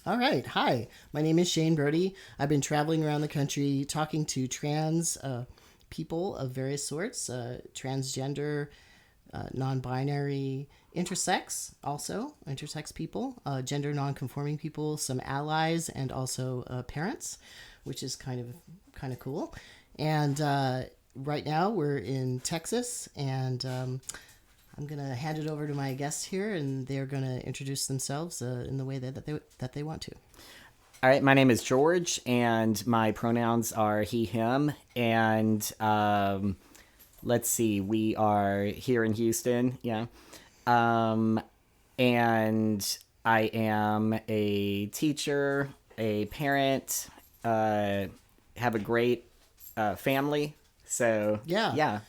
All right. Hi, my name is Shane Brody. I've been traveling around the country talking to trans people of various sorts, transgender, non-binary, intersex people, gender non-conforming people, some allies, and also parents, which is kind of cool. And right now we're in Texas, and I'm going to hand it over to my guests here, and they're going to introduce themselves in the way that they want to. All right, my name is George, and my pronouns are he, him, and let's see, we are here in Houston, yeah, and I am a teacher, a parent, have a great family, so yeah.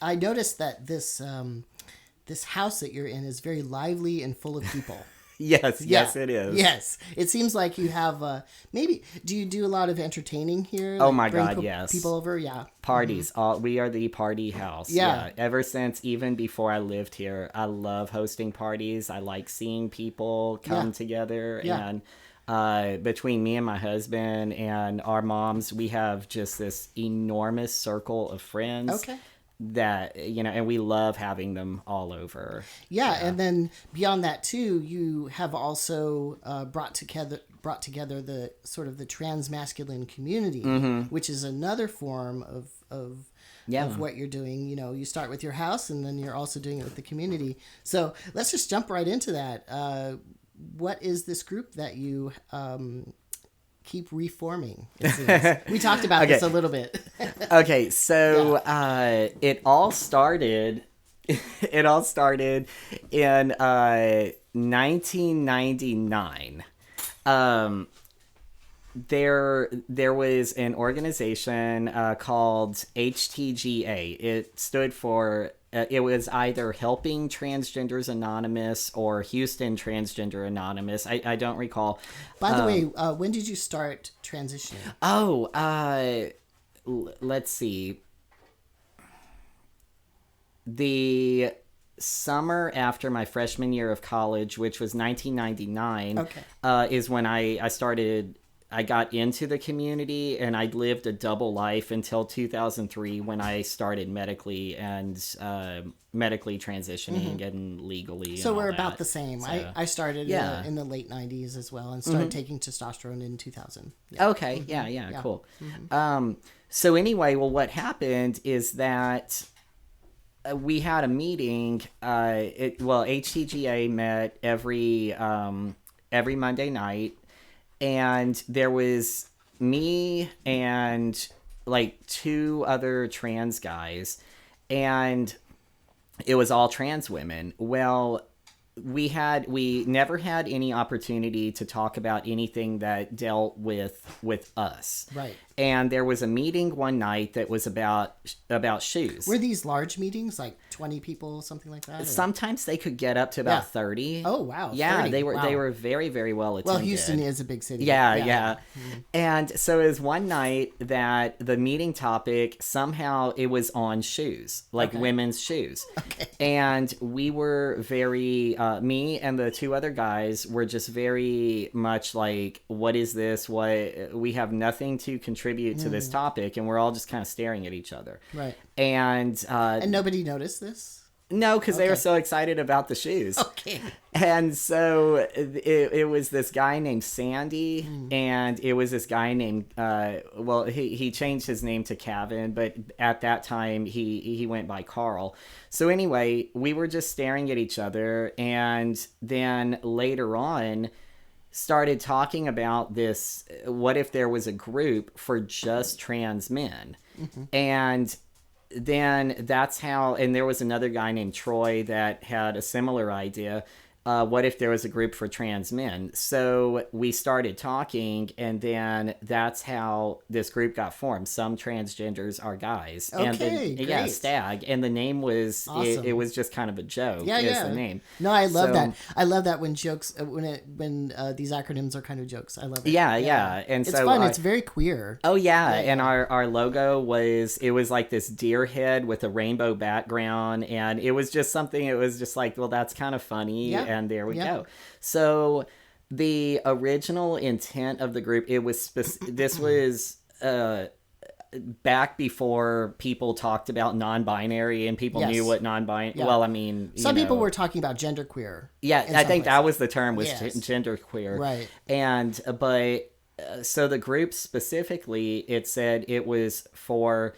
I noticed that this house that you're in is very lively and full of people. Yes, it is. Yes, it seems like you have maybe. Do you do a lot of entertaining here? Oh my God, yes. People over, yeah. Parties. We are the party house. Yeah. Ever since even before I lived here, I love hosting parties. I like seeing people come together. Yeah. And between me and my husband and our moms, we have just this enormous circle of friends. Okay. That, and we love having them all over. Yeah, and then beyond that too, you have also brought together the sort of the trans masculine community, which is another form of what you're doing. You start with your house, and then you're also doing it with the community. So let's just jump right into that. What is this group that you keep reforming? We talked about this a little bit. Okay, so it all started in 1999. There was an organization called HTGA. It stood for it was either Helping Transgenders Anonymous or Houston Transgender Anonymous. I don't recall. By the way, when did you start transitioning? Let's see. The summer after my freshman year of college, which was 1999, is when I started. I got into the community, and I lived a double life until 2003 when I started medically transitioning and legally. So we're about the same. So, I started in the late 90s as well, and started taking testosterone in 2000. Yeah. Okay, cool. So anyway, what happened is that we had a meeting. HTGA met every Monday night. And there was me and like two other trans guys, and it was all trans women. Well, we never had any opportunity to talk about anything that dealt with us. Right. And there was a meeting one night that was about shoes. Were these large meetings, like 20 people, something like that? Or? Sometimes they could get up to about 30. Oh, wow. Yeah, 30. they were very, very well attended. Well, Houston is a big city. Yeah. Mm-hmm. And so it was one night that the meeting topic, somehow it was on shoes, like women's shoes. Okay. And we were very, me and the two other guys were just very much like, what is this? We have nothing to contribute to this topic, and we're all just kind of staring at each other. Right. And nobody noticed this? No, because they were so excited about the shoes. Okay. And so it was this guy named Sandy, and it was this guy named, he changed his name to Kevin, but at that time he went by Carl. So anyway, we were just staring at each other, and then later on started talking about this, what if there was a group for just trans men? And then that's how, and there was another guy named Troy that had a similar idea. What if there was a group for trans men? So we started talking, and then that's how this group got formed. Some transgenders are guys. Okay, great. STAG. And the name was, awesome. it was just kind of a joke. Yeah. The name. No, I love that. I love that when jokes, when these acronyms are kind of jokes. I love it. Yeah. And it's so fun. It's very queer. Oh, yeah. And our logo was like this deer head with a rainbow background. And it was just something, it was just like, well, that's kind of funny. Yeah. And there we go. So The original intent of the group, it was this was back before people talked about non-binary and people knew what non-binary. Yeah. Well, I mean, some people were talking about genderqueer. Yeah, I think that was the term, was genderqueer. Right. And so the group specifically, it said it was for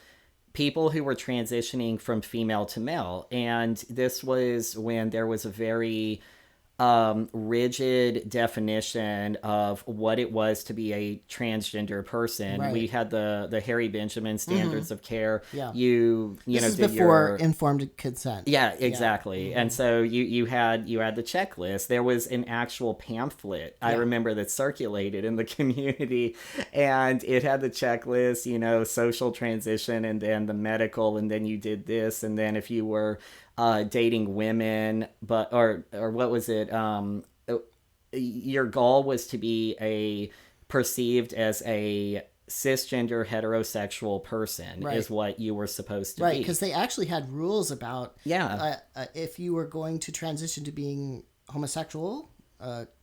people who were transitioning from female to male, and this was when there was a very rigid definition of what it was to be a transgender person. Right. We had the Harry Benjamin standards of care. Yeah. This is before informed consent. Yeah, exactly. Yeah. And so you had the checklist. There was an actual pamphlet I remember that circulated in the community, and it had the checklist, social transition, and then the medical, and then you did this, and then if you were dating women, but or what was it? Your goal was to be perceived as a cisgender heterosexual person, is what you were supposed to be. Right, because they actually had rules about if you were going to transition to being homosexual,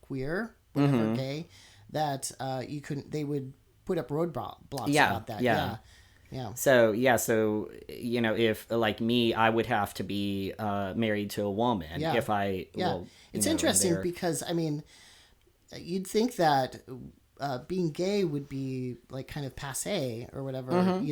queer, whatever, gay, that you couldn't. They would put up roadblocks about that. Yeah. So if like me, I would have to be married to a woman if I. Yeah. Well, it's interesting because I mean, you'd think that being gay would be like kind of passé or whatever,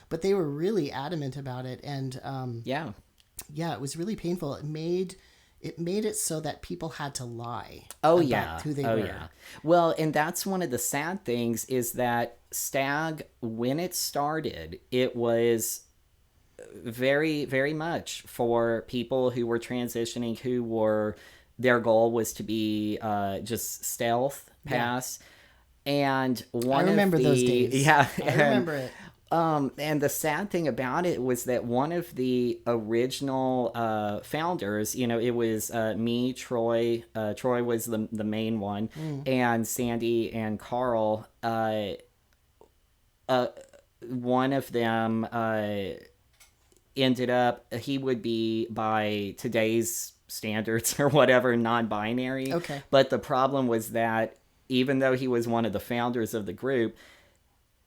but they were really adamant about it, and it was really painful. It made it so that people had to lie about who they were. Yeah. Well, and that's one of the sad things is that STAG, when it started, it was very, very much for people who were transitioning, their goal was to be just stealth pass. Yeah. And I remember those days. Yeah. I remember it. And the sad thing about it was that one of the original founders, it was me, Troy. Troy was the main one, and Sandy and Carl. One of them ended up, he would be, by today's standards or whatever, non-binary. Okay. But the problem was that even though he was one of the founders of the group,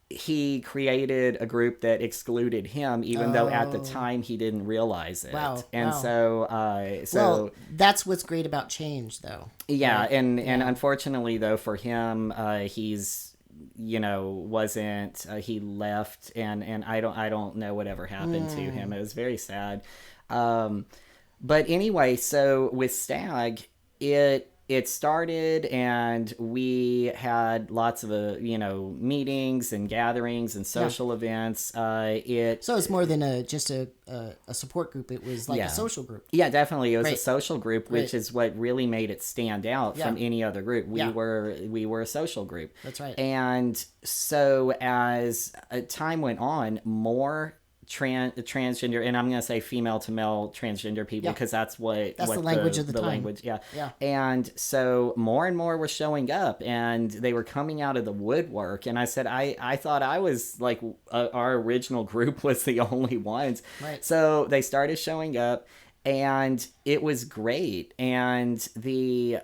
he created a group that excluded him, even though at the time he didn't realize it. Wow. And so well, that's what's great about change, though. Yeah, right? and unfortunately, though, for him, he's wasn't. He left, and I don't know whatever happened to him. It was very sad. But anyway, so with STAG, it started, and we had lots of meetings and gatherings and social events. So it's more than just a support group. It was like a social group. Yeah, definitely. It was a social group, which is what really made it stand out from any other group. We were a social group. That's right. And so as time went on, more transgender, and I'm going to say female to male transgender people, because that's what the language of the time. Language, yeah. And so more and more were showing up, and they were coming out of the woodwork. And I said, I thought I was like our original group was the only ones. Right. So they started showing up, and it was great. And the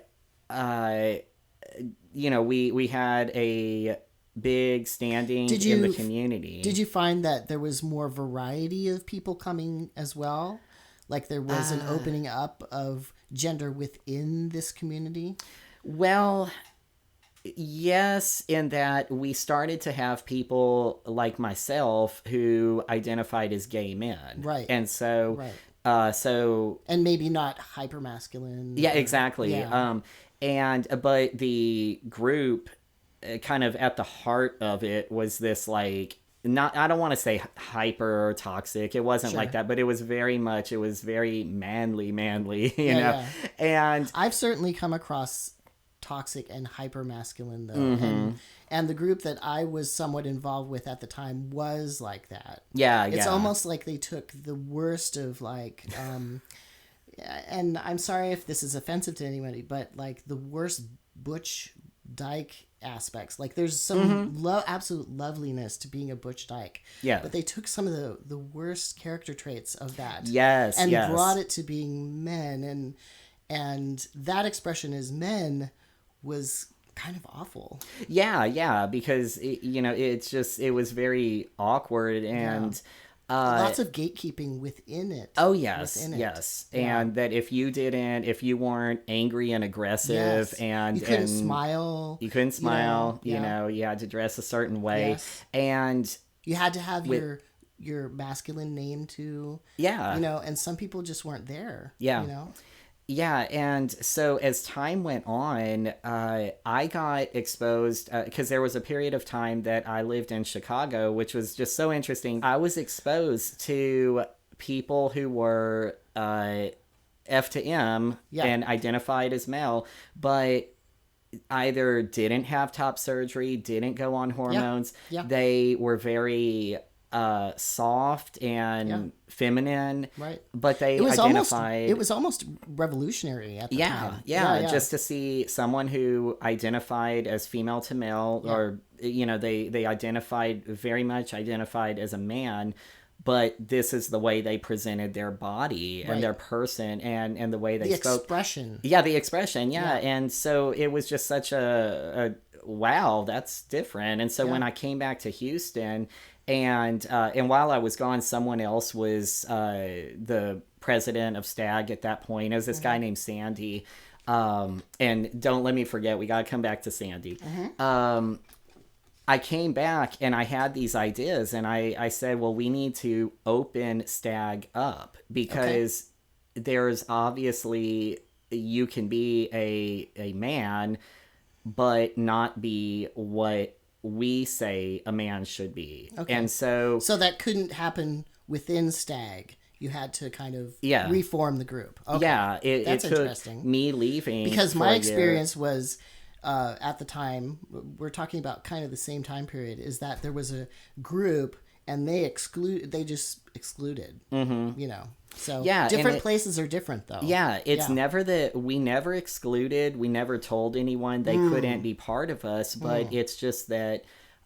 we had a big standing in the community. Did you find that there was more variety of people coming as well? Like there was an opening up of gender within this community? Well, yes, in that we started to have people like myself who identified as gay men. Right. And so... Right. So... And maybe not hyper-masculine. Yeah, exactly. Yeah. But the group... kind of at the heart of it was this I don't want to say hyper or toxic. It wasn't like that, but it was very manly, you know? Yeah. And I've certainly come across toxic and hyper masculine though. And the group that I was somewhat involved with at the time was like that. Yeah. It's almost like they took the worst of and I'm sorry if this is offensive to anybody, but like the worst butch dyke aspects. Like there's some absolute loveliness to being a butch dyke. Yeah. But they took some of the worst character traits of that. Yes. And brought it to being men, and that expression as men was kind of awful. Yeah, because it was very awkward and lots of gatekeeping within it. Oh yes, and that if you weren't angry and aggressive, and you couldn't smile, you had to dress a certain way, and you had to have your masculine name too. And some people just weren't there. Yeah, and so as time went on, I got exposed, because there was a period of time that I lived in Chicago, which was just so interesting. I was exposed to people who were F to M and identified as male, but either didn't have top surgery, didn't go on hormones. They were very soft and feminine, right? But they it was identified. Almost revolutionary at the time. Just to see someone who identified as female to male, or they identified as a man, but this is the way they presented their body and their person and the way they spoke. Expression. The expression. And so it was just such a wow, that's different. And so when I came back to Houston, and while I was gone, someone else was the president of STAG at that point. It was this guy named Sandy. And don't let me forget, we got to come back to Sandy. I came back and I had these ideas, and I said, well, we need to open STAG up, because there's obviously, you can be a man, but not be what we say a man should be. And so that couldn't happen within STAG. You had to kind of reform the group. That's interesting. Me leaving, because my experience was at the time, we're talking about kind of the same time period, is that there was a group and they just excluded. So different places are different, though. It's never that we never excluded. We never told anyone they couldn't be part of us, but it's just that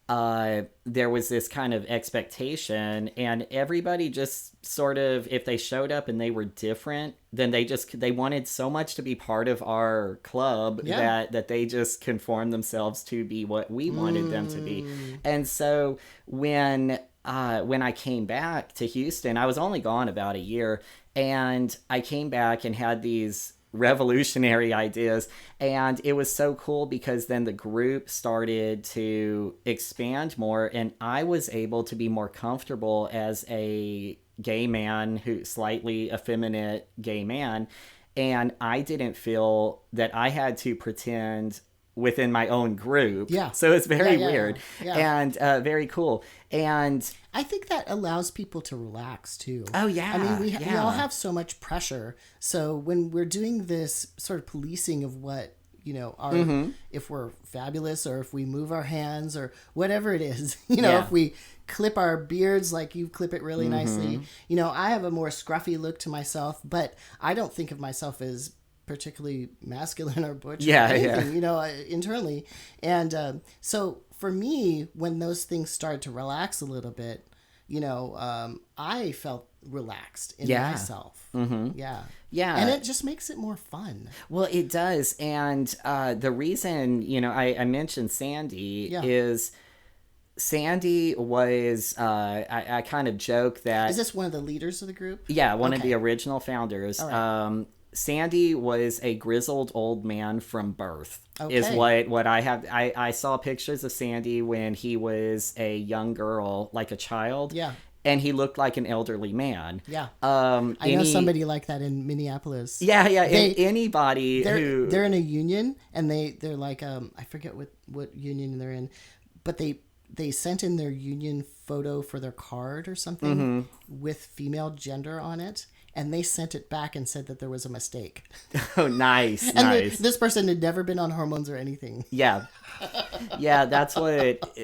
there was this kind of expectation, and everybody just sort of, if they showed up and they were different, then they wanted so much to be part of our club that they just conformed themselves to be what we wanted them to be. And so when I came back to Houston, I was only gone about a year, and I came back and had these revolutionary ideas, and it was so cool because then the group started to expand more, and I was able to be more comfortable as a gay man, who slightly effeminate gay man, and I didn't feel that I had to pretend within my own group. So it's very weird and very cool. And I think that allows people to relax too. Oh yeah. I mean, we all have so much pressure. So when we're doing this sort of policing of what, our, if we're fabulous, or if we move our hands, or whatever it is, if we clip our beards, like you clip it really nicely, I have a more scruffy look to myself, but I don't think of myself as particularly masculine or butch or anything, internally. And so for me, when those things started to relax a little bit, I felt relaxed in myself. And it just makes it more fun. Well, it does. And the reason, I mentioned Sandy is Sandy was, I kind of joke that... Is this one of the leaders of the group? Yeah, one of the original founders. Right. Sandy was a grizzled old man from birth, is what I have. I saw pictures of Sandy when he was a young girl, like a child. And he looked like an elderly man. I know somebody like that in Minneapolis. Anybody they're in a union, and they're like, I forget what union they're in, but they sent in their union photo for their card or something with female gender on it. And they sent it back and said that there was a mistake. Oh, nice, and nice. This person had never been on hormones or anything. Yeah, that's what,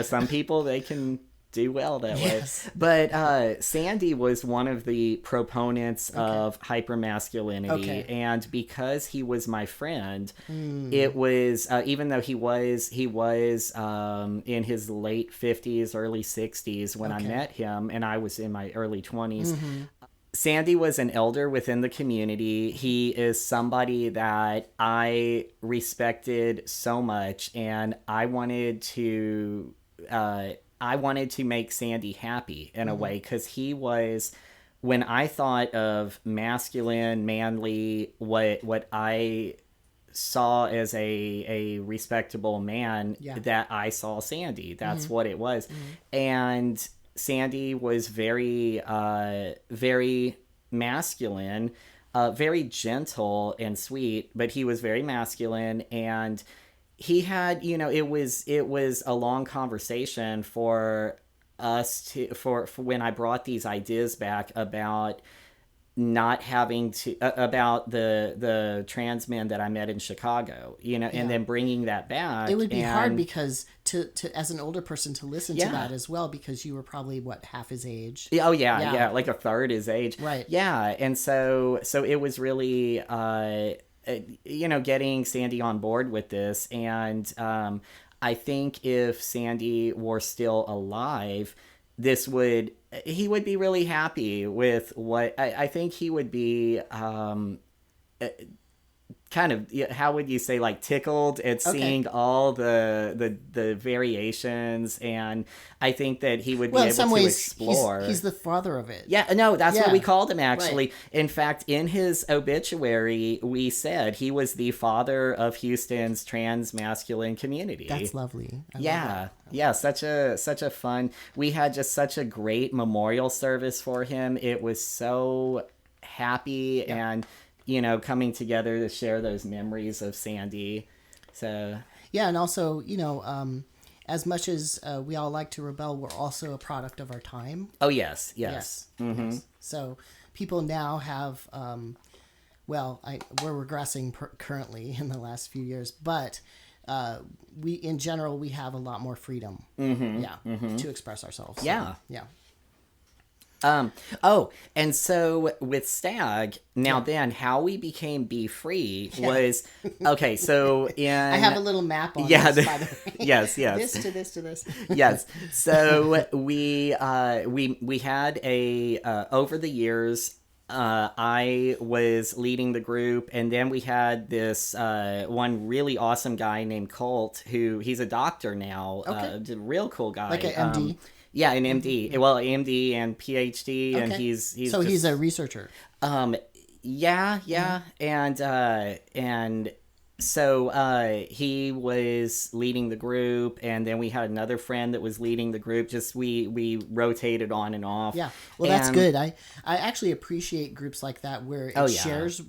some people, they can do well that way. But Sandy was one of the proponents of hypermasculinity. And because he was my friend, it was, even though he was in his late 50s, early 60s when I met him, and I was in my early 20s, Sandy was an elder within the community. He is somebody that I respected so much, and I wanted to make Sandy happy in a way, because he was, when I thought of masculine, manly, what I saw as a respectable man, that I saw Sandy. That's what it was. And Sandy was very very masculine, very gentle and sweet, but he was very masculine. And he had, it was a long conversation for us for when I brought these ideas back about not having to about the trans men that I met in Chicago, and then bringing that back. It would be hard because to as an older person to listen to that as well, because you were probably half his age. Oh yeah, like a third his age. Right. Yeah, and so it was really getting Sandy on board with this, and I think if Sandy were still alive, he would be really happy with what I think he would be kind of, how would you say, like tickled at seeing all the variations, and I think that he would be able to explore. He's the father of it. Yeah, no, that's what we called him, actually. Right. In fact, in his obituary, we said he was the father of Houston's trans masculine community. That's lovely. I love that. Yeah, such a fun. We had just such a great memorial service for him. It was so happy and coming together to share those memories of Sandy. So yeah, and also as much as we all like to rebel, we're also a product of our time. Oh yes. Mm-hmm. Yes. So people now have we're regressing currently in the last few years, but we in general we have a lot more freedom to express ourselves. Yeah. Yeah. And so with STAG, then how we became Be Free was, okay, so I have a little map on this, by the way. Yes. This to this to this. Yes. So we had over the years, I was leading the group, and then we had this one really awesome guy named Colt, he's a doctor now, a real cool guy. Like an MD? Yeah, an MD. Mm-hmm. Well, MD and PhD, and he's so he's a researcher. Yeah, and so he was leading the group, and then we had another friend that was leading the group. Just we rotated on and off. Yeah, well, that's good. I actually appreciate groups like that where it shares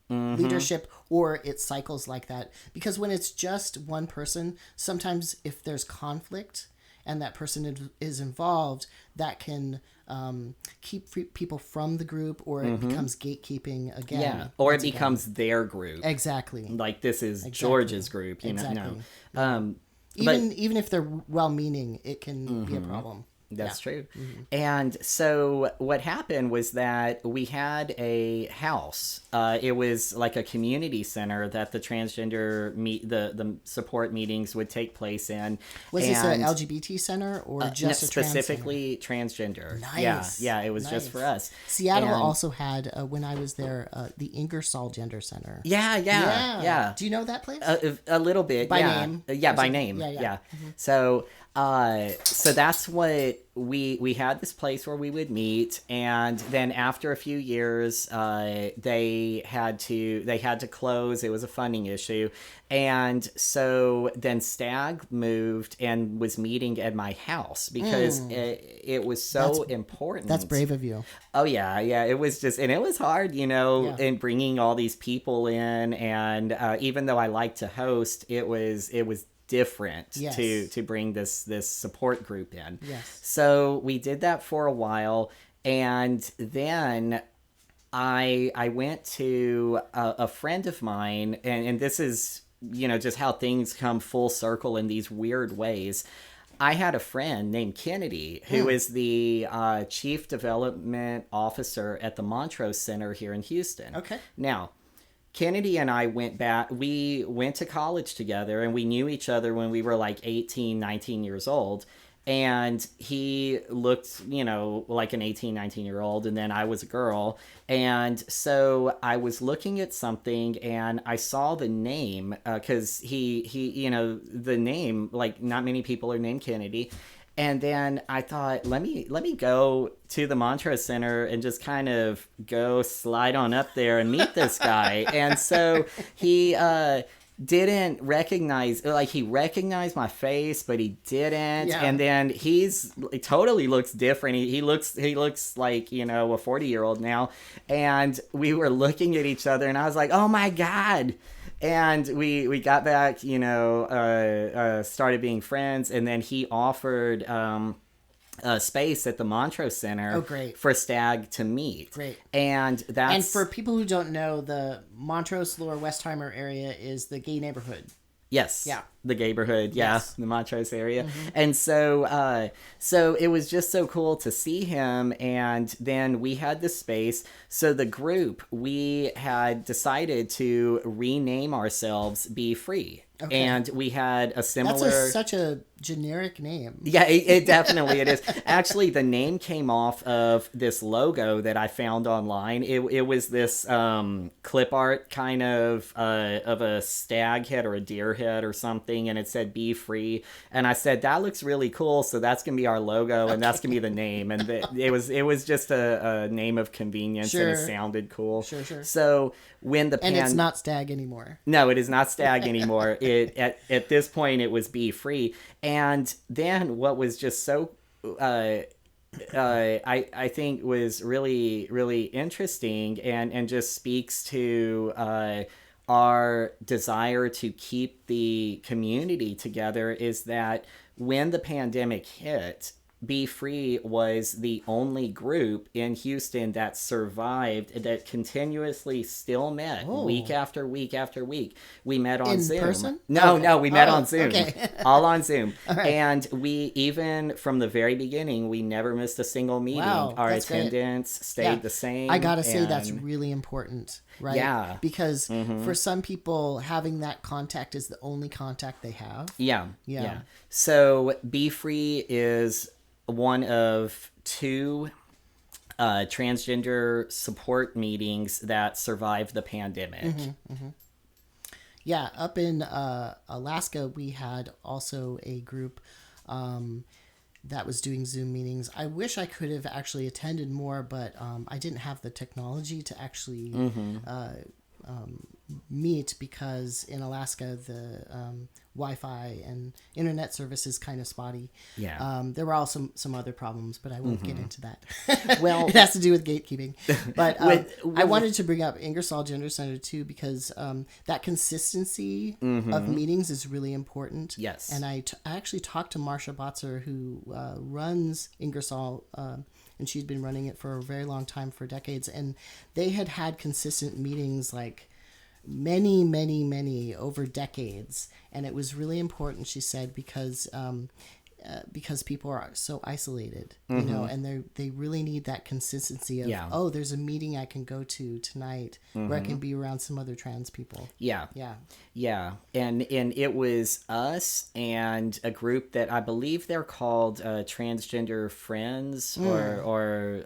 leadership, or it cycles like that, because when it's just one person, sometimes if there's conflict and that person is involved, that can keep people from the group, or it becomes gatekeeping again. Yeah, or it becomes their group. Exactly. Like, this is George's group, know. Even if they're well-meaning, it can be a problem. That's true. Mm-hmm. And so what happened was that we had a house. It was like a community center that the transgender the support meetings would take place in. Was this an LGBT center or just a specifically transgender? Nice. Yeah, it was just for us. Seattle also had, when I was there, the Ingersoll Gender Center. Yeah. Do you know that place? A little bit. By name? Yeah, by name. Yeah. Mm-hmm. So that's what we had, this place where we would meet, and then after a few years, they had to close. It was a funding issue, and so then STAG moved and was meeting at my house because it was so important. That's brave of you. Oh yeah. It was just, and it was hard, in bringing all these people in, and even though I like to host, it was different to bring this support group in. Yes. So we did that for a while, and then I went to a friend of mine, and this is just how things come full circle in these weird ways. I had a friend named Kennedy, who is the Chief Development Officer at the Montrose Center here in Houston. Okay. Now, Kennedy and I we went to college together, and we knew each other when we were like 18, 19 years old. and he looked, like an 18, 19-year-old, and then I was a girl. And so I was looking at something, and I saw the name, because he the name, like, not many people are named Kennedy. And then I thought, let me go to the Montrose Center and just kind of go slide on up there and meet this guy. And so he didn't recognize, like, he recognized my face, but he didn't. Yeah. And then he totally looks different. He looks like, a 40-year-old now. And we were looking at each other, and I was like, oh my God. And we got back, started being friends, and then he offered space at the Montrose Center for STAG to meet. Great. And for people who don't know, the Montrose Lower Westheimer area is the gay neighborhood. Yes. Yeah. The neighborhood. Yeah. Yes. The Montrose area. And so it was just so cool to see him. And then we had the space. So the group, we had decided to rename ourselves Be Free. Okay. And we had a similar... That's such a generic name. Yeah, it definitely it is. Actually, the name came off of this logo that I found online. It was this clip art kind of a stag head or a deer head or something, and it said Be Free. And I said, that looks really cool, so that's going to be our logo, and that's going to be the name. And it was just a name of convenience, and it sounded cool. Sure. So when the And it's not STAG anymore. No, it is not STAG anymore. At this point, it was Be Free. And then what was just so, I think was really, really interesting and just speaks to our desire to keep the community together is that when the pandemic hit, Be Free was the only group in Houston that survived, that continuously still met week after week after week. We met on Zoom. In person? No, we met on Zoom. Okay. All on Zoom. All right. And we, even from the very beginning, we never missed a single meeting. Wow, Our that's attendance stayed the same. I gotta say, that's really important, right? Yeah. Because for some people, having that contact is the only contact they have. Yeah. So Be Free is one of two transgender support meetings that survived the pandemic. Yeah, up in Alaska, we had also a group that was doing Zoom meetings. I wish I could have actually attended more, but I didn't have the technology to actually meet, because in Alaska the Wi-Fi and internet service is kind of spotty. Yeah. There were also some other problems, but I won't get into that. Well, it has to do with gatekeeping. But I wanted to bring up Ingersoll Gender Center too, because that consistency of meetings is really important. Yes. And I actually talked to Marsha Botzer, who runs Ingersoll, and she's been running it for a very long time, for decades. And they had consistent meetings, like many over decades. And it was really important, she said, because people are so isolated, you know, and they really need that consistency of, there's a meeting I can go to tonight where I can be around some other trans people. Yeah. And it was us and a group that I believe they're called Transgender Friends, or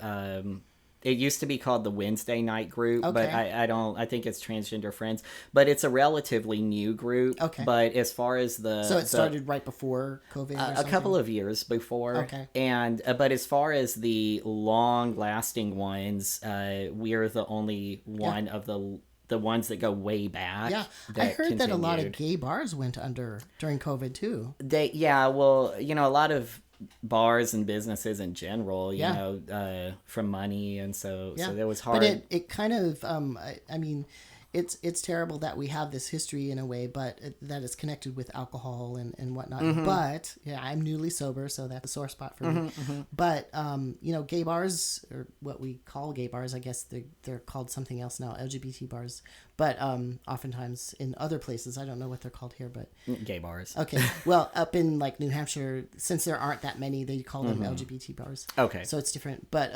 it used to be called the Wednesday Night Group, but I think it's Transgender Friends, but it's a relatively new group. Okay. But as far as so it started right before COVID or something? A couple of years before. Okay. And, but as far as the long lasting ones, we're the only one of the ones that go way back. Yeah. I heard that a lot of gay bars went under during COVID too. Well, a lot of bars and businesses in general, you know, from money, and so it was hard. But it kind of, I mean, it's terrible that we have this history in a way, but that is connected with alcohol and whatnot. But I'm newly sober, so that's a sore spot for me. But gay bars, or what we call gay bars, I guess they're called something else now, LGBT bars. But oftentimes in other places, I don't know what they're called here, but gay bars. Okay, well, up in like New Hampshire, since there aren't that many, they call them LGBT bars. Okay, so it's different, but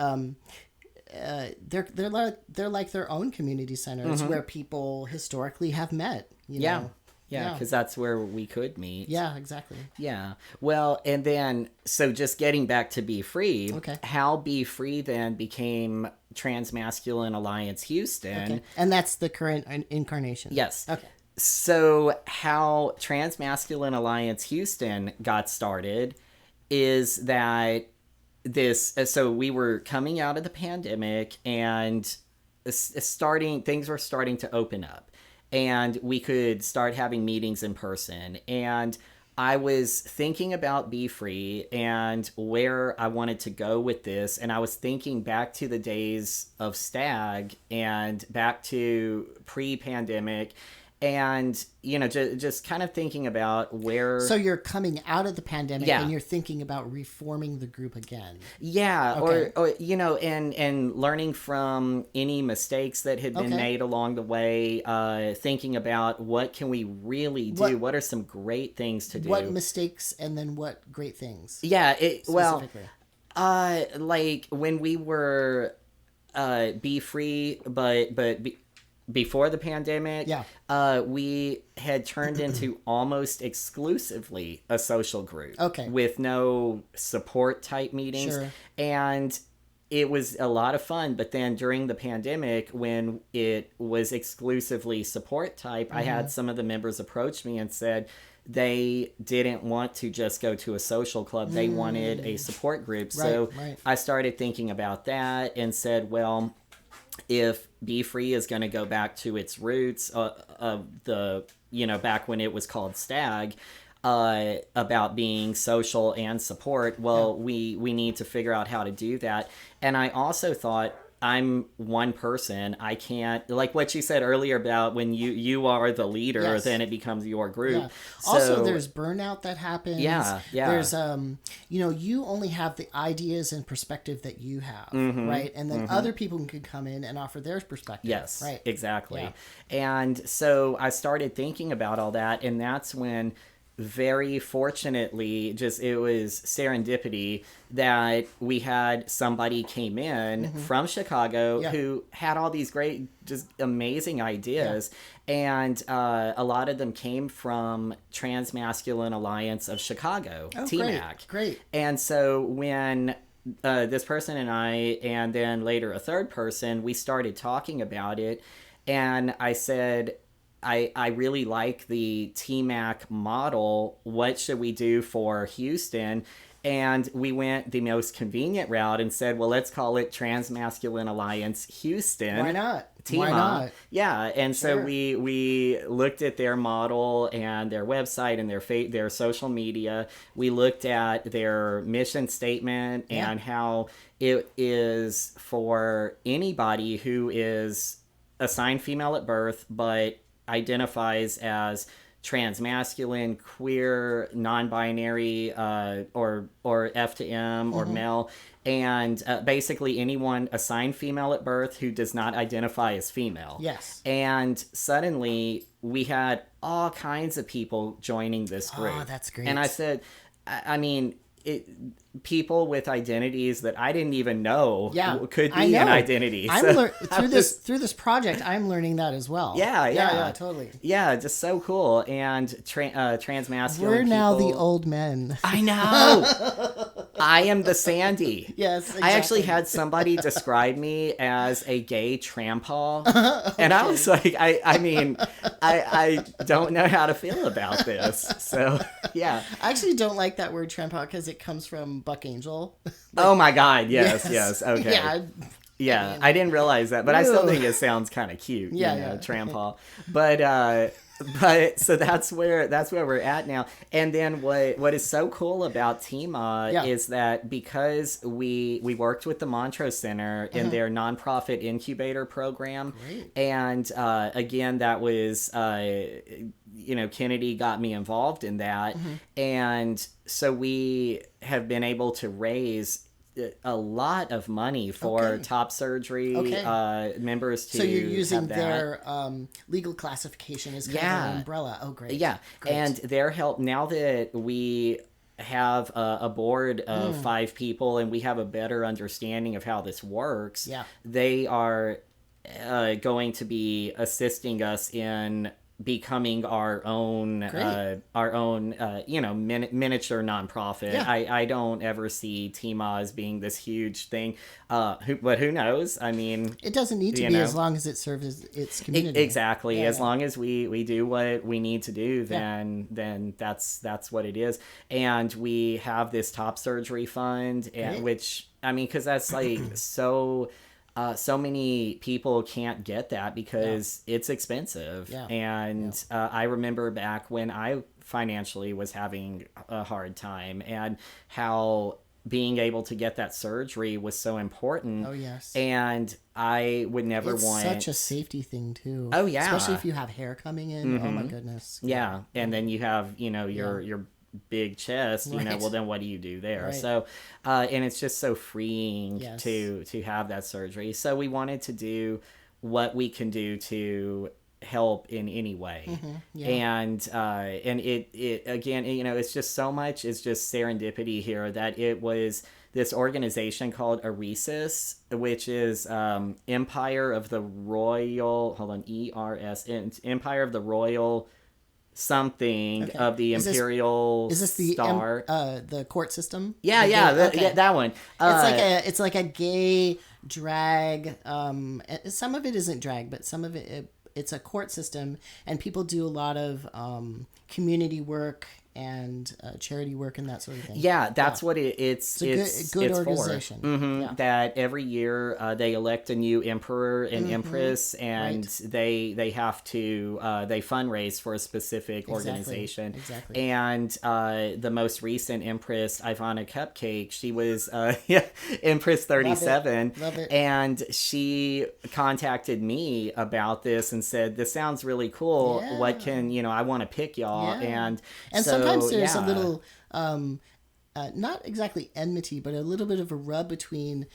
they're like their own community centers where people historically have met. You know? Yeah, because that's where we could meet. Yeah, exactly. Yeah. Well, and then, so just getting back to Be Free, Okay. how Be Free then became Transmasculine Alliance Houston. Okay. And that's the current incarnation. Yes. Okay. So how Transmasculine Alliance Houston got started is that so we were coming out of the pandemic and things were starting to open up. And we could start having meetings in person. And I was thinking about Be Free and where I wanted to go with this. And I was thinking back to the days of STAG and back to pre-pandemic. And, you know, just kind of thinking about where... So you're coming out of the pandemic Yeah. and you're thinking about reforming the group again. Yeah, Okay. or you know, and learning from any mistakes that had been Okay. made along the way, thinking about what can we really do? What are some great things to do? What mistakes and then what great things? Yeah, well, Specifically. like when we were Be Free, before the pandemic, Yeah. we had turned into almost exclusively a social group. Okay. With no support type meetings. Sure. And it was a lot of fun. But then during the pandemic, when it was exclusively support type, I had some of the members approach me and said they didn't want to just go to a social club. They wanted a support group. So right. I started thinking about that and said, well, if Be Free is going to go back to its roots of the, you know, back when it was called STAG, about being social and support, well, we need to figure out how to do that. And I also thought, I'm one person. I can't, like what you said earlier about when you are the leader, Yes. then it becomes your group. Yeah. So, Also, there's burnout that happens. Yeah. There's, you know, you only have the ideas and perspective that you have, right? And then other people can come in and offer their perspective. Yes, right. Exactly. Yeah. And so I started thinking about all that, and that's when, very fortunately, it was serendipity that we had somebody came in from Chicago who had all these great, just amazing ideas. And a lot of them came from Transmasculine Alliance of Chicago, TMAH. Great. And so when this person and I, and then later a third person, we started talking about it. And I said, I really like the TMAC model. What should we do for Houston? And we went the most convenient route and said, well, let's call it Transmasculine Alliance Houston. Why not? TMA. Why not? Yeah, and so Sure. we looked at their model and their website and their social media. We looked at their mission statement and how it is for anybody who is assigned female at birth but identifies as transmasculine, queer, non-binary, or F to M or male, and basically anyone assigned female at birth who does not identify as female. Yes. And suddenly we had all kinds of people joining this group. Oh, that's great. And I said, I mean, people with identities that I didn't even know could be an identity. Through this project, I'm learning that as well. Yeah, totally. Yeah, just so cool. And transmasculine. We're now people, the old men. I know. I am the Sandy. Yes, exactly. I actually had somebody describe me as a gay trampaw, and I was like, I mean, I don't know how to feel about this. So yeah, I actually don't like that word trampaw because it comes from Buck Angel. Oh my God! Yes. Okay. Yeah. Yeah, I didn't realize that, but I still think it sounds kind of cute. Trampaw. But so that's where we're at now. And then what is so cool about TMA is that because we worked with the Montrose Center in their nonprofit incubator program, and again that was Kennedy got me involved in that, and so we have been able to raise a lot of money for top surgery members to. So you're using have that. their legal classification as kind of an umbrella. Oh, great. Yeah, great. And their help now that we have a board of 5 people and we have a better understanding of how this works. Yeah. They are going to be assisting us in becoming our own miniature nonprofit. Yeah. I don't ever see TMAH as being this huge thing, but who knows? I mean, it doesn't need to be as long as it serves its community. Exactly. As long as we do what we need to do, then that's what it is. And we have this top surgery fund, which, I mean, because that's like so many people can't get that because it's expensive. And I remember back when I financially was having a hard time, and how being able to get that surgery was so important. Oh, yes. And I would never want... It's such a safety thing, too. Oh, yeah. Especially if you have hair coming in. Oh, my goodness. Yeah. And then you have, your big chest, well, then what do you do there? Right. So, and it's just so freeing to have that surgery. So we wanted to do what we can do to help in any way. And it again, it's just so much, it's just serendipity here that it was this organization called ERISIS, which is Empire of the Royal, Empire of the Royal something of the Imperial is this the Star. The court system? That one. It's like a gay drag. Some of it isn't drag, but some of it's a court system, and people do a lot of community work and charity work and that sort of thing. Yeah, that's what it's a good organization. For. That every year they elect a new emperor and empress, and they have to they fundraise for a specific organization. Exactly. And the most recent empress, Ivana Cupcake, she was Empress 37. Love it. And she contacted me about this and said, "This sounds really cool. Yeah. What can I want to pick y'all." Yeah. And so, sometimes there's a little, not exactly enmity, but a little bit of a rub between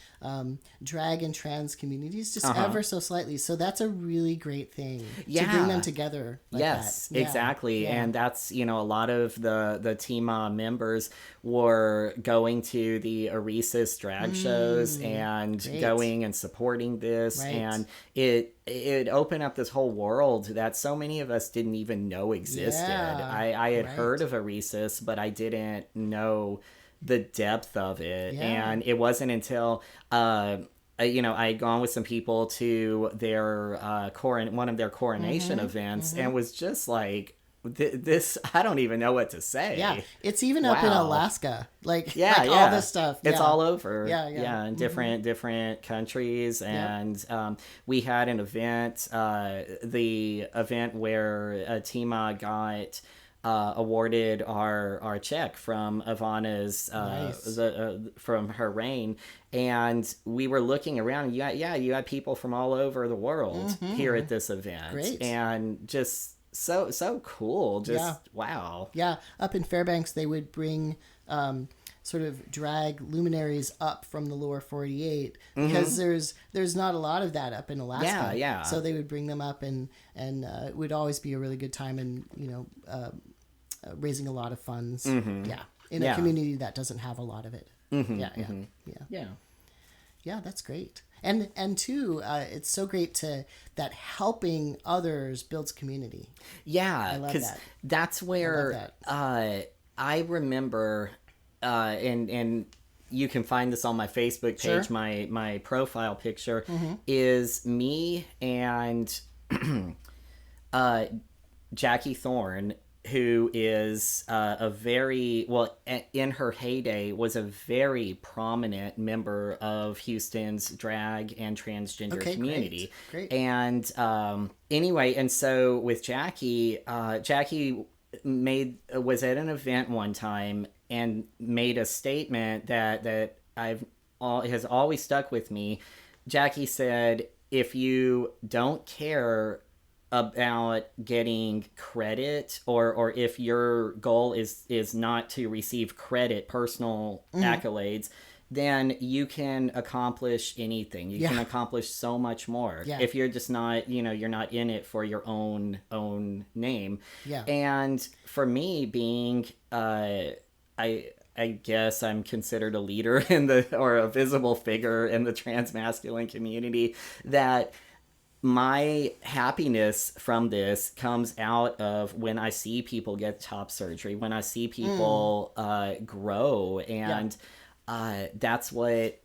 drag and trans communities, just ever so slightly. So that's a really great thing to bring them together. Like that. Exactly. Yeah. And that's, a lot of the TMAH members were going to the ERISIS drag shows and going and supporting this. Right. And it opened up this whole world that so many of us didn't even know existed. I had heard of ERISIS, but I didn't know the depth of it. And it wasn't until I had gone with some people to their one of their coronation events, and was just like, this, I don't even know what to say. Yeah, it's even up in Alaska, all this stuff. It's all over. In different countries, and we had an event, the event where TMAH got awarded our check from Ivana's from her reign, and we were looking around. You had people from all over the world here at this event. Great. And just so cool. Wow. Yeah, up in Fairbanks they would bring sort of drag luminaries up from the lower 48 because there's not a lot of that up in Alaska. Yeah. So they would bring them up, and it would always be a really good time, and raising a lot of funds. In a community that doesn't have a lot of it. Yeah, that's great. And too, it's so great that helping others builds community. Yeah, I love that. That's where I remember, and you can find this on my Facebook page. Sure. My profile picture is me and Jackie Thorne, who is in her heyday, was a very prominent member of Houston's drag and transgender community. Great. And anyway, and so with Jackie, Jackie was at an event one time and made a statement that has always stuck with me. Jackie said, "If you don't care about getting credit, or if your goal is not to receive credit, personal accolades, then you can accomplish anything. You can accomplish so much more. If you're just not, you're not in it for your own name." And for me, being I guess I'm considered a leader or a visible figure in the trans masculine community, that my happiness from this comes out of when I see people get top surgery, when I see people grow, and that's why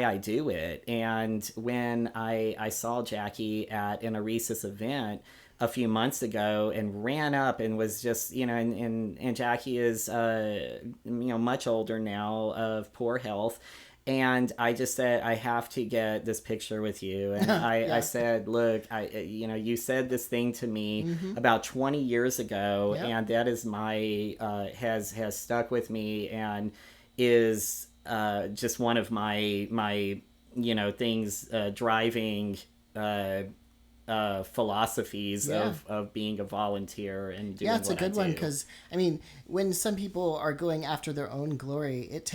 I do it. And when I saw Jackie at an Aresis event a few months ago and ran up and was just, and Jackie is, much older now, of poor health. And I just said, I have to get this picture with you. And I said, look, you said this thing to me about 20 years ago, and that is has stuck with me and is just one of my things driving philosophies of being a volunteer and doing it's a good one, because when some people are going after their own glory, it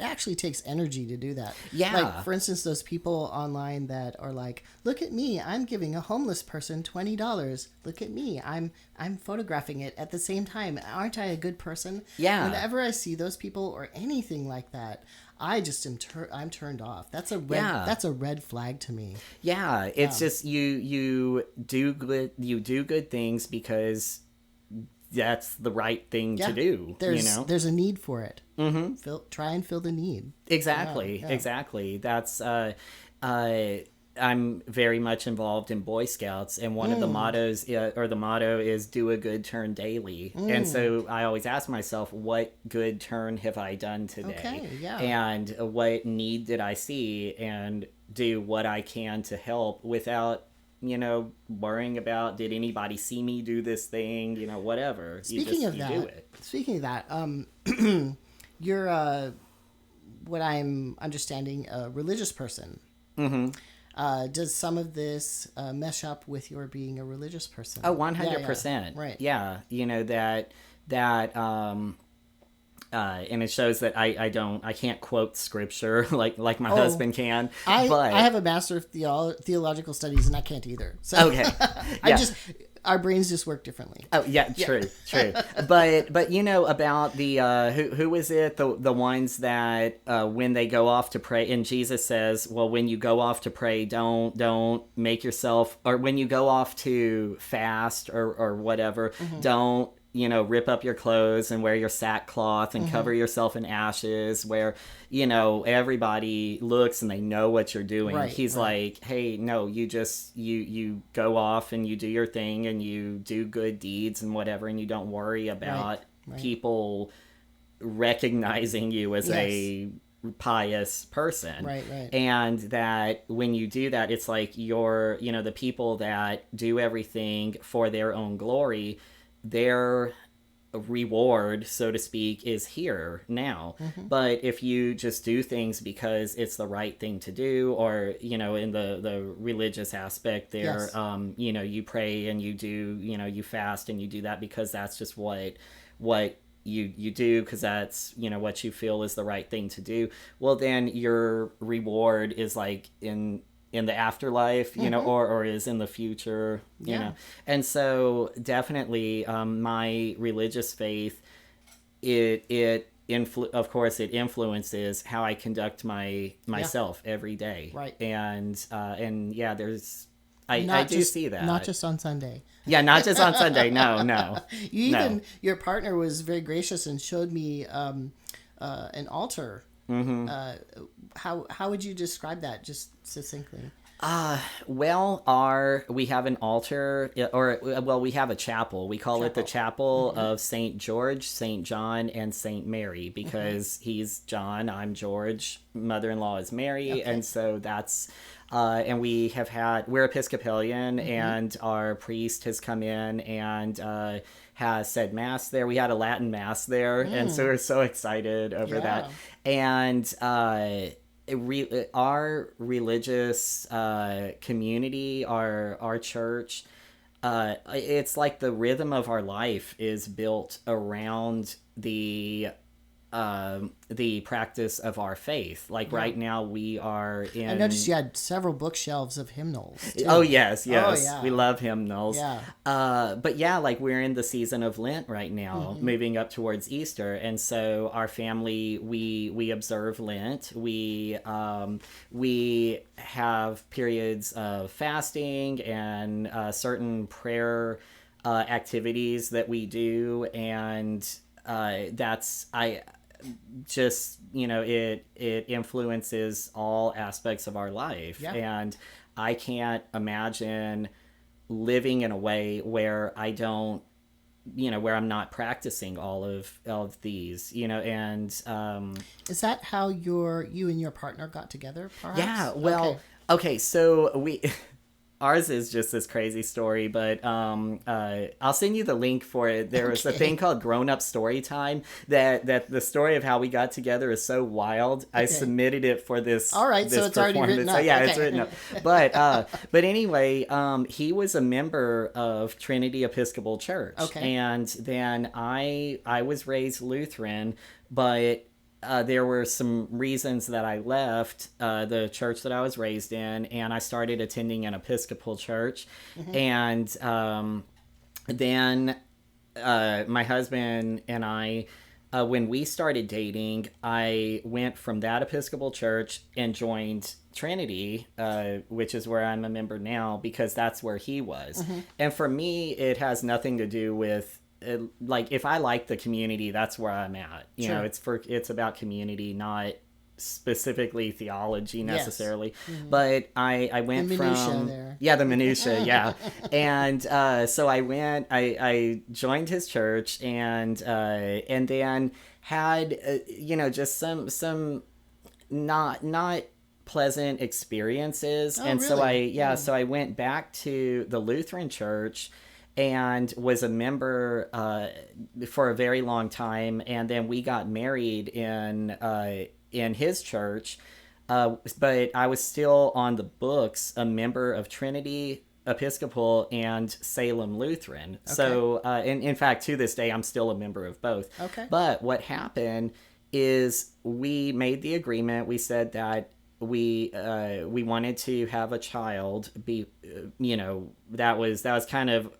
actually takes energy to do that. Like, for instance, those people online that are like, look at me, I'm giving a homeless person $20. Look at me, I'm photographing it at the same time. Aren't I a good person? Whenever I see those people or anything like that, I just I'm turned off. That's a red flag to me. It's just you do good things because that's the right thing to do. There's a need for it. Try and fill the need. Exactly. That's I'm very much involved in Boy Scouts, and one of the mottos, the motto is "Do a good turn daily." And so I always ask myself, what good turn have I done today? And what need did I see, and do what I can to help without worrying about, did anybody see me do this thing, whatever. Speaking of that, you're what I'm understanding, a religious person. Does some of this mesh up with your being a religious person? Oh, 100%. Right. That and it shows that I can't quote scripture like my husband can. I have a master of theological studies, and I can't either. So okay. Our brains just work differently. Oh yeah, true. But about the who is it, the ones that when they go off to pray, and Jesus says, well, when you go off to pray, don't make yourself, or when you go off to fast or whatever, don't rip up your clothes and wear your sackcloth and cover yourself in ashes, where everybody looks and they know what you're doing. He's like, hey, no, you go off and you do your thing and you do good deeds and whatever, and you don't worry about people recognizing you as a pious person. And that when you do that, it's like you're the people that do everything for their own glory, their reward, so to speak, is here now. But if you just do things because it's the right thing to do, or in the religious aspect there, you pray and you do, you fast and you do that because that's just what you do, because that's what you feel is the right thing to do, well, then your reward is like in the afterlife, or is in the future, you know. And so definitely my religious faith, of course it influences how I conduct myself every day. And there's I do see that. Not just on Sunday. Yeah, not just on Sunday. No. Your partner was very gracious and showed me an altar. How would you describe that, just succinctly? We have an altar, we have a chapel. We call it the Chapel of St. George, St. John, and St. Mary, because he's John, I'm George, mother-in-law is Mary, and so that's... and we're Episcopalian, and our priest has come in and has said Mass there. We had a Latin Mass there, and so we're so excited over that. And our religious community, our church, it's like the rhythm of our life is built around the the practice of our faith. Like right now we are in... I noticed you had several bookshelves of hymnals too. Oh yes. Oh, yeah. We love hymnals. Yeah. But yeah, like we're in the season of Lent right now, moving up towards Easter, and so our family we observe Lent. We have periods of fasting and certain prayer activities that we do, and it influences all aspects of our life. Yeah. And I can't imagine living in a way where I don't, where I'm not practicing all of these, and is that how you and your partner got together, perhaps? Yeah, well, okay, so ours is just this crazy story, but I'll send you the link for it. There was a thing called Grown Up Story Time that the story of how we got together is so wild. I submitted it for this. All right, this so it's already written up. So, yeah, it's written up. But anyway, he was a member of Trinity Episcopal Church. Okay. And then I was raised Lutheran, but there were some reasons that I left the church that I was raised in, and I started attending an Episcopal church. And then my husband and I, when we started dating, I went from that Episcopal church and joined Trinity, which is where I'm a member now, because that's where he was. And for me, it has nothing to do with... like if I like the community, that's where I'm at. You know, it's about community, not specifically theology necessarily. Yes. But I went the from there. The minutia, and so I joined his church, and then had just some not pleasant experiences. And really? So I went back to the Lutheran church and was a member for a very long time, and then we got married in his church, but I was still on the books a member of Trinity Episcopal and Salem Lutheran. Okay. So in fact, to this day, I'm still a member of both. Okay. But what happened is we made the agreement. We said that we wanted to have a child. That was kind of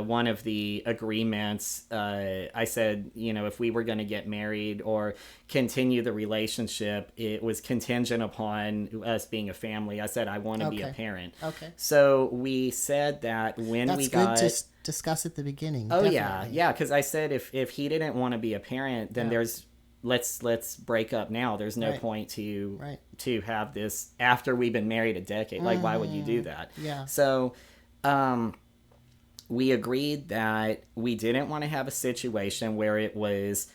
one of the agreements. I said, if we were going to get married or continue the relationship, it was contingent upon us being a family. I said, I want to be a parent. Okay. So we said that when we got... That's good to discuss at the beginning. Oh, definitely. yeah. Because I said if he didn't want to be a parent, then there's... Let's break up now. There's no point to have this after we've been married a decade. Like, why would you do that? Yeah. So, we agreed that we didn't want to have a situation where it was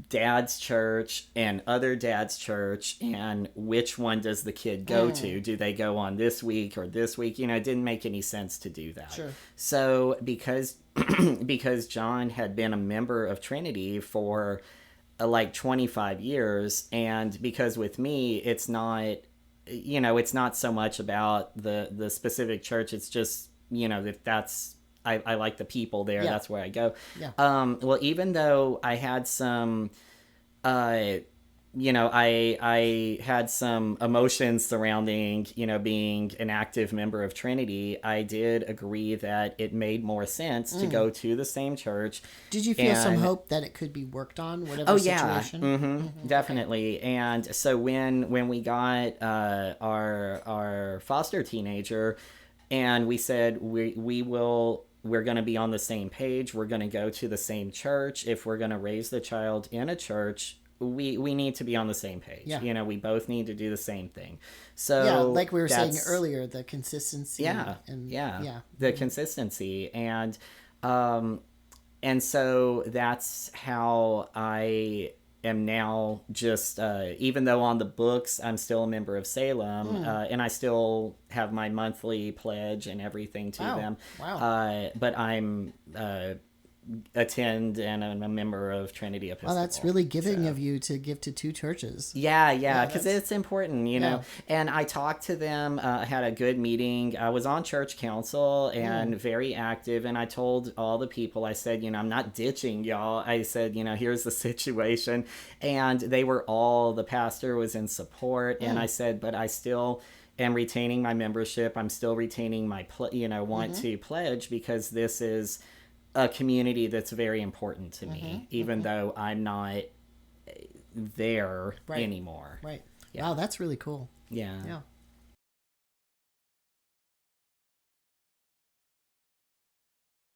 dad's church and other dad's church, and which one does the kid go to? Do they go on this week or this week? It didn't make any sense to do that. Sure. So because John had been a member of Trinity for like 25 years, and because with me it's not so much about the specific church, it's just that's I like the people there. That's where I go. Well, even though I had some I had some emotions surrounding being an active member of Trinity, I did agree that it made more sense to go to the same church. Did you feel some hope that it could be worked on, whatever situation? Definitely. Okay. And so when we got our foster teenager, and we said we're going to be on the same page, we're going to go to the same church. If we're going to raise the child in a church, we need to be on the same page. Yeah. We both need to do the same thing. So like we were saying earlier, the consistency. The consistency. And so that's how I am now, just even though on the books I'm still a member of Salem, and I still have my monthly pledge and everything to them. Wow. But I'm attend and I'm a member of Trinity Episcopal. Well, that's really giving of you to give to two churches. Yeah, because it's important, you know. And I talked to them, had a good meeting. I was on church council and very active, and I told all the people, I said, you know, I'm not ditching y'all. I said, you know, here's the situation. And they were all, the pastor was in support, and I said, but I still am retaining my membership. I'm still retaining my, want to pledge, because this is a community that's very important to me, even though I'm not there anymore. Right. Yeah. Wow, that's really cool. Yeah. Yeah.